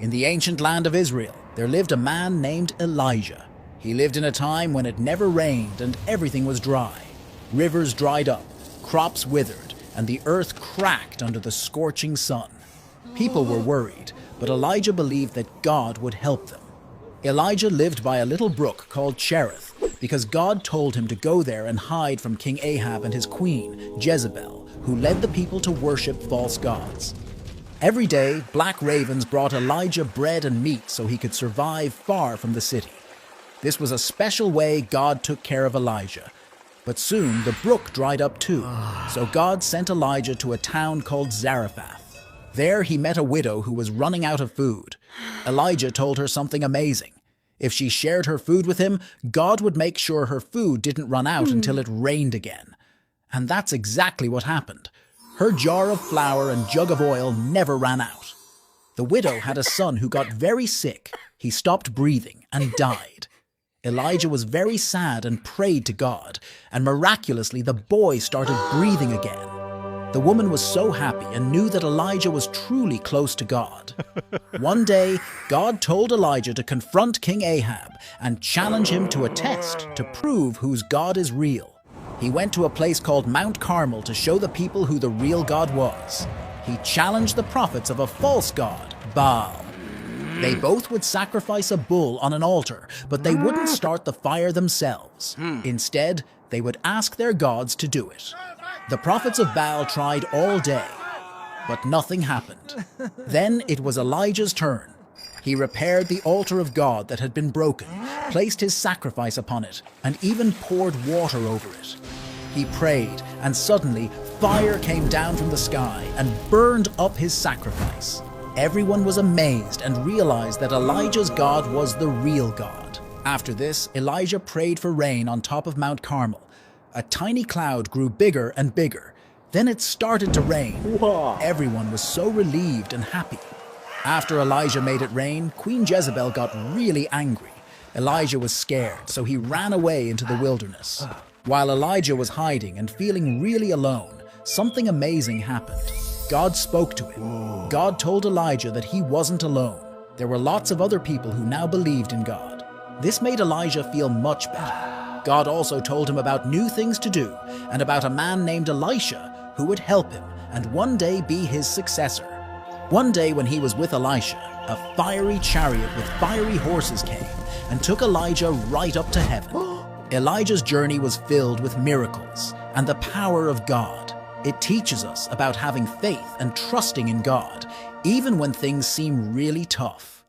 In the ancient land of Israel, there lived a man named Elijah. He lived in a time when it never rained and everything was dry. Rivers dried up, crops withered, and the earth cracked under the scorching sun. People were worried, but Elijah believed that God would help them. Elijah lived by a little brook called Cherith because God told him to go there and hide from King Ahab and his queen, Jezebel, who led the people to worship false gods. Every day, black ravens brought Elijah bread and meat so he could survive far from the city. This was a special way God took care of Elijah. But soon the brook dried up too, so God sent Elijah to a town called Zarephath. There he met a widow who was running out of food. Elijah told her something amazing. If she shared her food with him, God would make sure her food didn't run out until it rained again. And that's exactly what happened. Her jar of flour and jug of oil never ran out. The widow had a son who got very sick. He stopped breathing and died. Elijah was very sad and prayed to God, and miraculously the boy started breathing again. The woman was so happy and knew that Elijah was truly close to God. One day, God told Elijah to confront King Ahab and challenge him to a test to prove whose God is real. He went to a place called Mount Carmel to show the people who the real God was. He challenged the prophets of a false god, Baal. They both would sacrifice a bull on an altar, but they wouldn't start the fire themselves. Instead, they would ask their gods to do it. The prophets of Baal tried all day, but nothing happened. Then it was Elijah's turn. He repaired the altar of God that had been broken, placed his sacrifice upon it, and even poured water over it. He prayed, and suddenly fire came down from the sky and burned up his sacrifice. Everyone was amazed and realized that Elijah's God was the real God. After this, Elijah prayed for rain on top of Mount Carmel. A tiny cloud grew bigger and bigger. Then it started to rain. Everyone was so relieved and happy. After Elijah made it rain, Queen Jezebel got really angry. Elijah was scared, so he ran away into the wilderness. While Elijah was hiding and feeling really alone, something amazing happened. God spoke to him. God told Elijah that he wasn't alone. There were lots of other people who now believed in God. This made Elijah feel much better. God also told him about new things to do and about a man named Elisha who would help him and one day be his successor. One day when he was with Elisha, a fiery chariot with fiery horses came and took Elijah right up to heaven. Elijah's journey was filled with miracles and the power of God. It teaches us about having faith and trusting in God, even when things seem really tough.